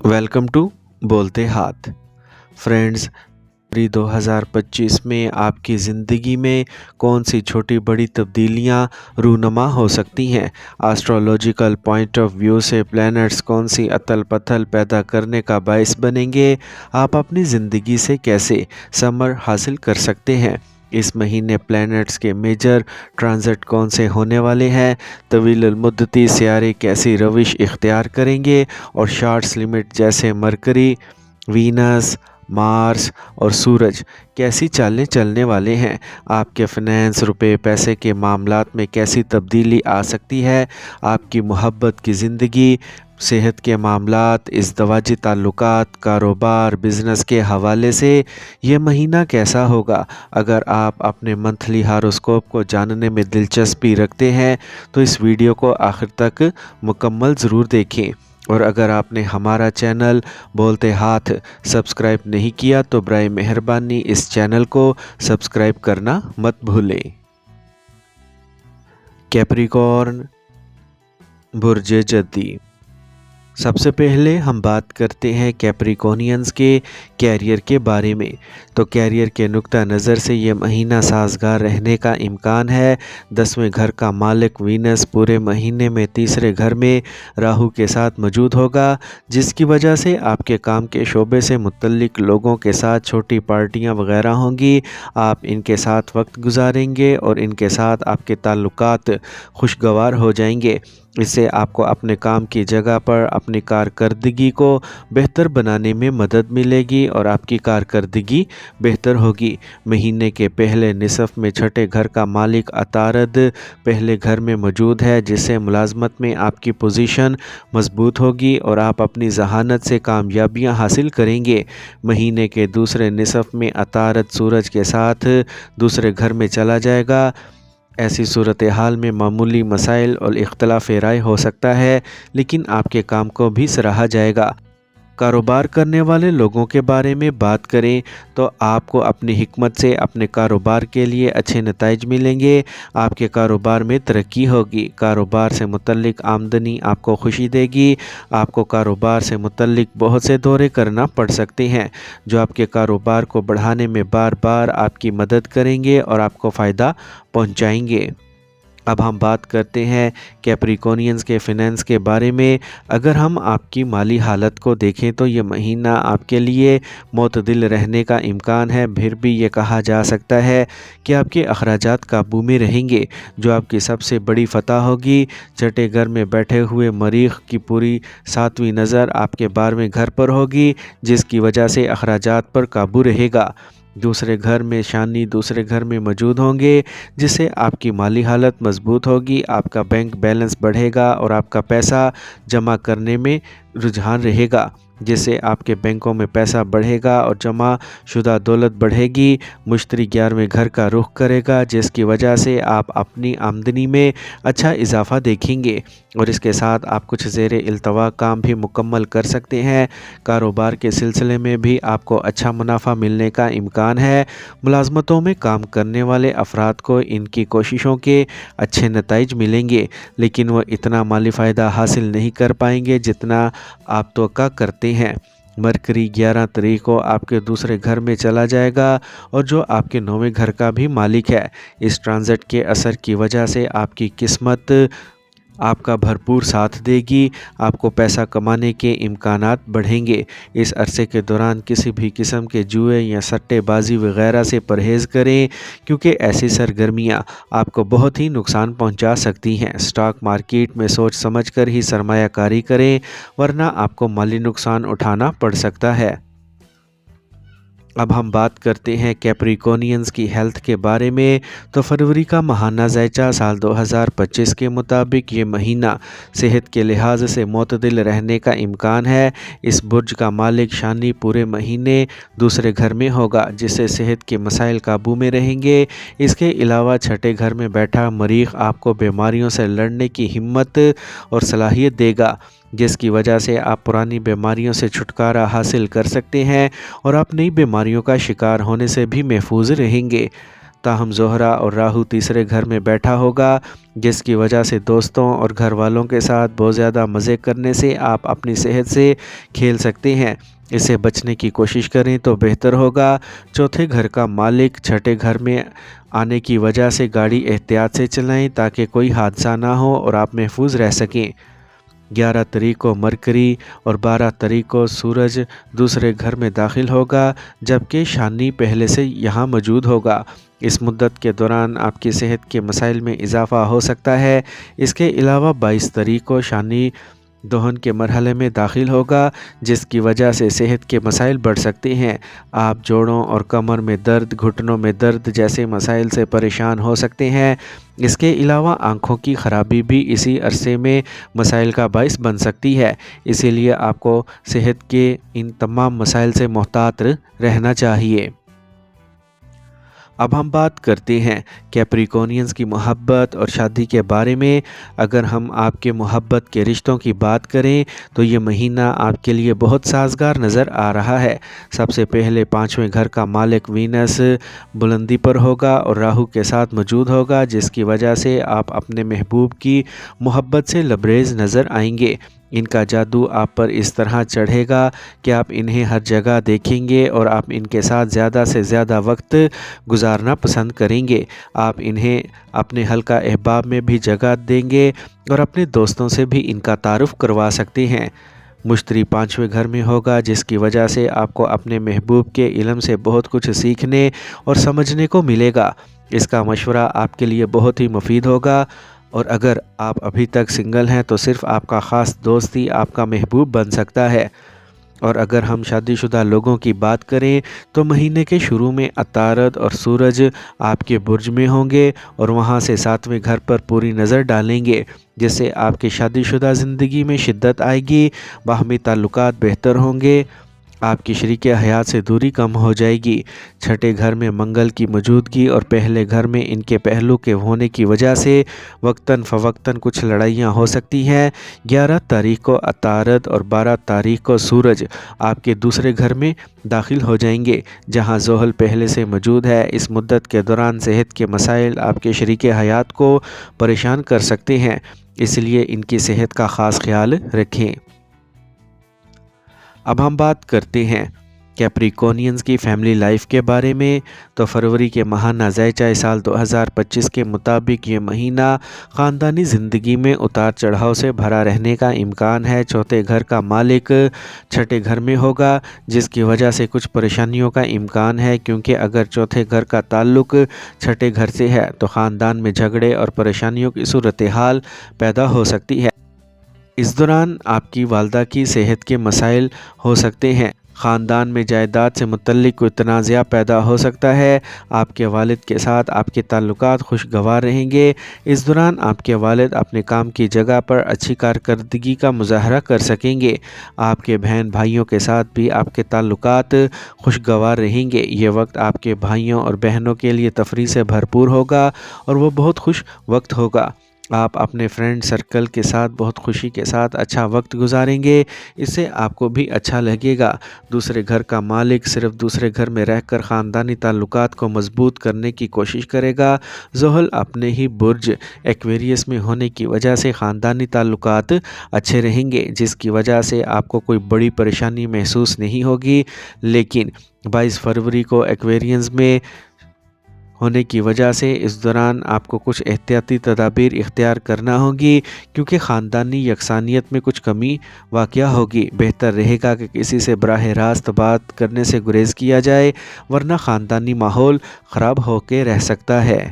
Welcome to बोलते हाथ friends. 2025 में आपकी ज़िंदगी में कौन सी छोटी बड़ी तब्दीलियां रूनुमा हो सकती हैं। एस्ट्रोलॉजिकल पॉइंट ऑफ व्यू से प्लैनेट्स कौन सी अतल पथल पैदा करने का बायस बनेंगे। आप अपनी ज़िंदगी से कैसे समर हासिल कर सकते हैं। इस महीने प्लैनेट्स के मेजर ट्रांजिट कौन से होने वाले हैं। तवील मुद्दती सियारे कैसी रविश इख्तियार करेंगे और शार्ट्स लिमिट जैसे मरकरी, वीनस, मार्स और सूरज कैसी चालें चलने वाले हैं। आपके फाइनेंस, रुपए पैसे के मामलात में कैसी तब्दीली आ सकती है। आपकी मोहब्बत की ज़िंदगी, सेहत के मामलात, इज़दवाजी ताल्लुकात, कारोबार, बिज़नेस के हवाले से ये महीना कैसा होगा। अगर आप अपने मंथली हारोस्कोप को जानने में दिलचस्पी रखते हैं तो इस वीडियो को आखिर तक मुकम्मल ज़रूर देखें। और अगर आपने हमारा चैनल बोलते हाथ सब्सक्राइब नहीं किया तो बराए मेहरबानी इस चैनल को सब्सक्राइब करना मत भूलें। कैप्रिकॉर्न बुर्ज जद्दी। सबसे पहले हम बात करते हैं कैप्रिकॉर्नियंस के कैरियर के बारे में। तो कैरियर के नुक्ता नज़र से ये महीना साजगार रहने का इम्कान है। 10वें घर का मालिक वीनस पूरे महीने में तीसरे घर में राहु के साथ मौजूद होगा, जिसकी वजह से आपके काम के शोबे से मुतल्लिक लोगों के साथ छोटी पार्टियां वगैरह होंगी। आप इनके साथ वक्त गुजारेंगे और इनके साथ आपके ताल्लुकात खुशगवार हो जाएंगे। इससे आपको अपने काम की जगह पर अपनी कारकर्दगी को बेहतर बनाने में मदद मिलेगी और आपकी कारकर्दगी बेहतर होगी। महीने के पहले निसफ में छठे घर का मालिक अतारद पहले घर में मौजूद है, जिससे मुलाजमत में आपकी पोजीशन मजबूत होगी और आप अपनी जहानत से कामयाबियां हासिल करेंगे। महीने के दूसरे निसफ में अतारद सूरज के साथ दूसरे घर में चला जाएगा। ऐसी सूरत हाल में मामूली मसाइल और इख्तलाफ राय हो सकता है, लेकिन आपके काम को भी सराहा जाएगा। कारोबार करने वाले लोगों के बारे में बात करें तो आपको अपनी हिकमत से अपने कारोबार के लिए अच्छे नताइज मिलेंगे। आपके कारोबार में तरक्की होगी। कारोबार से मुतल्लिक आमदनी आपको खुशी देगी। आपको कारोबार से मुतल्लिक बहुत से दौरे करना पड़ सकते हैं, जो आपके कारोबार को बढ़ाने में बार बार आपकी मदद करेंगे और आपको फ़ायदा पहुँचाएंगे। अब हम बात करते हैं कैप्रिकॉर्नियंस के फाइनेंस के बारे में। अगर हम आपकी माली हालत को देखें तो ये महीना आपके लिए मोतदिल रहने का इम्कान है। फिर भी ये कहा जा सकता है कि आपके अखराजात काबू में रहेंगे, जो आपकी सबसे बड़ी फतह होगी। छठे घर में बैठे हुए मरीख की पूरी 7वीं नज़र आपके 12वें घर पर होगी, जिसकी वजह से अखराजात पर काबू रहेगा। दूसरे घर में शानी दूसरे घर में मौजूद होंगे, जिससे आपकी माली हालत मजबूत होगी। आपका बैंक बैलेंस बढ़ेगा और आपका पैसा जमा करने में रुझान रहेगा, जिससे आपके बैंकों में पैसा बढ़ेगा और जमा शुदा दौलत बढ़ेगी। मुश्तरी 11वें घर का रुख करेगा, जिसकी वजह से आप अपनी आमदनी में अच्छा इजाफा देखेंगे और इसके साथ आप कुछ ज़ेरे इल्तवा काम भी मुकम्मल कर सकते हैं। कारोबार के सिलसिले में भी आपको अच्छा मुनाफा मिलने का इम्कान है। मुलाजमतों में काम करने वाले अफराद को इनकी कोशिशों के अच्छे नताइज मिलेंगे, लेकिन वह इतना माली फ़ायदा हासिल नहीं कर पाएंगे जितना आप तवक्का करते हैं। मरकरी 11 तारीख को आपके दूसरे घर में चला जाएगा और जो आपके 9वें घर का भी मालिक है। इस ट्रांजिट के असर की वजह से आपकी किस्मत आपका भरपूर साथ देगी। आपको पैसा कमाने के इम्कानात बढ़ेंगे। इस अरसे के दौरान किसी भी किस्म के जुए या सट्टेबाजी वगैरह से परहेज़ करें, क्योंकि ऐसी सरगर्मियां आपको बहुत ही नुकसान पहुंचा सकती हैं। स्टॉक मार्केट में सोच समझकर ही सरमायाकारी करें, वरना आपको माली नुकसान उठाना पड़ सकता है। अब हम बात करते हैं कैप्रिकॉर्नियंस की हेल्थ के बारे में। तो फरवरी का माहाना ज़ायचा साल 2025 के मुताबिक ये महीना सेहत के लिहाज से मोतदिल रहने का इम्कान है। इस बुर्ज का मालिक शानी पूरे महीने दूसरे घर में होगा, जिससे सेहत के मसाइल काबू में रहेंगे। इसके अलावा छठे घर में बैठा मरीख आपको बीमारियों से लड़ने की हिम्मत और सलाहियत देगा, जिसकी वजह से आप पुरानी बीमारियों से छुटकारा हासिल कर सकते हैं और आप नई बीमारियों का शिकार होने से भी महफूज रहेंगे। تاہم زہرہ اور راہو تیسرے گھر میں بیٹھا ہوگا، جس کی وجہ سے دوستوں اور گھر والوں کے ساتھ بہت زیادہ مزے کرنے سے آپ اپنی صحت سے کھیل سکتے ہیں۔ اسے بچنے کی کوشش کریں تو بہتر ہوگا۔ چوتھے گھر کا مالک چھٹے گھر میں آنے کی وجہ سے گاڑی احتیاط سے چلائیں تاکہ کوئی حادثہ نہ ہو اور آپ محفوظ رہ سکیں۔ 11 تاریخ کو مرکری اور 12 تاریخ کو سورج دوسرے گھر میں داخل ہوگا، جبکہ شانی پہلے سے یہاں موجود ہوگا۔ اس مدت کے دوران آپ کی صحت کے مسائل میں اضافہ ہو سکتا ہے۔ اس کے علاوہ 22 تاریخ کو شانی دہن کے مرحلے میں داخل ہوگا، جس کی وجہ سے صحت کے مسائل بڑھ سکتے ہیں۔ آپ جوڑوں اور کمر میں درد، گھٹنوں میں درد جیسے مسائل سے پریشان ہو سکتے ہیں۔ اس کے علاوہ آنکھوں کی خرابی بھی اسی عرصے میں مسائل کا باعث بن سکتی ہے، اسی لیے آپ کو صحت کے ان تمام مسائل سے محتاط رہنا چاہیے۔ اب ہم بات کرتے ہیں کیپریکونینز کی محبت اور شادی کے بارے میں۔ اگر ہم آپ کے محبت کے رشتوں کی بات کریں تو یہ مہینہ آپ کے لیے بہت سازگار نظر آ رہا ہے۔ سب سے پہلے 5ویں گھر کا مالک وینس بلندی پر ہوگا اور راہو کے ساتھ موجود ہوگا، جس کی وجہ سے آپ اپنے محبوب کی محبت سے لبریز نظر آئیں گے۔ ان کا جادو آپ پر اس طرح چڑھے گا کہ آپ انہیں ہر جگہ دیکھیں گے اور آپ ان کے ساتھ زیادہ سے زیادہ وقت گزارنا پسند کریں گے۔ آپ انہیں اپنے حلقہ احباب میں بھی جگہ دیں گے اور اپنے دوستوں سے بھی ان کا تعارف کروا سکتے ہیں۔ مشتری 5ویں گھر میں ہوگا، جس کی وجہ سے آپ کو اپنے محبوب کے علم سے بہت کچھ سیکھنے اور سمجھنے کو ملے گا۔ اس کا مشورہ آپ کے لیے بہت ہی مفید ہوگا، اور اگر آپ ابھی تک سنگل ہیں تو صرف آپ کا خاص دوست ہی آپ کا محبوب بن سکتا ہے۔ اور اگر ہم شادی شدہ لوگوں کی بات کریں تو مہینے کے شروع میں عطارد اور سورج آپ کے برج میں ہوں گے اور وہاں سے 7ویں گھر پر پوری نظر ڈالیں گے، جس سے آپ کی شادی شدہ زندگی میں شدت آئے گی، باہمی تعلقات بہتر ہوں گے، آپ کی شریک حیات سے دوری کم ہو جائے گی۔ چھٹے گھر میں منگل کی موجودگی اور پہلے گھر میں ان کے پہلو کے ہونے کی وجہ سے وقتاً فوقتاً کچھ لڑائیاں ہو سکتی ہیں۔ 11 تاریخ کو عطارد اور 12 تاریخ کو سورج آپ کے دوسرے گھر میں داخل ہو جائیں گے، جہاں زحل پہلے سے موجود ہے۔ اس مدت کے دوران صحت کے مسائل آپ کے شریک حیات کو پریشان کر سکتے ہیں، اس لیے ان کی صحت کا خاص خیال رکھیں۔ اب ہم بات کرتے ہیں کیپریکونینز کی فیملی لائف کے بارے میں۔ تو فروری کے ماہانہ ذیچہ سال 2025 کے مطابق یہ مہینہ خاندانی زندگی میں اتار چڑھاؤ سے بھرا رہنے کا امکان ہے۔ چوتھے گھر کا مالک چھٹے گھر میں ہوگا، جس کی وجہ سے کچھ پریشانیوں کا امکان ہے، کیونکہ اگر چوتھے گھر کا تعلق چھٹے گھر سے ہے تو خاندان میں جھگڑے اور پریشانیوں کی صورتحال پیدا ہو سکتی ہے۔ اس دوران آپ کی والدہ کی صحت کے مسائل ہو سکتے ہیں۔ خاندان میں جائیداد سے متعلق کوئی تنازعہ پیدا ہو سکتا ہے۔ آپ کے والد کے ساتھ آپ کے تعلقات خوشگوار رہیں گے۔ اس دوران آپ کے والد اپنے کام کی جگہ پر اچھی کارکردگی کا مظاہرہ کر سکیں گے۔ آپ کے بہن بھائیوں کے ساتھ بھی آپ کے تعلقات خوشگوار رہیں گے۔ یہ وقت آپ کے بھائیوں اور بہنوں کے لیے تفریح سے بھرپور ہوگا اور وہ بہت خوش وقت ہوگا۔ آپ اپنے فرینڈ سرکل کے ساتھ بہت خوشی کے ساتھ اچھا وقت گزاریں گے، اس سے آپ کو بھی اچھا لگے گا۔ دوسرے گھر کا مالک صرف دوسرے گھر میں رہ کر خاندانی تعلقات کو مضبوط کرنے کی کوشش کرے گا۔ زحل اپنے ہی برج ایکویریس میں ہونے کی وجہ سے خاندانی تعلقات اچھے رہیں گے، جس کی وجہ سے آپ کو کوئی بڑی پریشانی محسوس نہیں ہوگی، لیکن 22 فروری کو ایکویرینز میں ہونے کی وجہ سے اس دوران آپ کو کچھ احتیاطی تدابیر اختیار کرنا ہوگی، کیونکہ خاندانی یکسانیت میں کچھ کمی واقع ہوگی۔ بہتر رہے گا کہ کسی سے براہ راست بات کرنے سے گریز کیا جائے، ورنہ خاندانی ماحول خراب ہو کے رہ سکتا ہے۔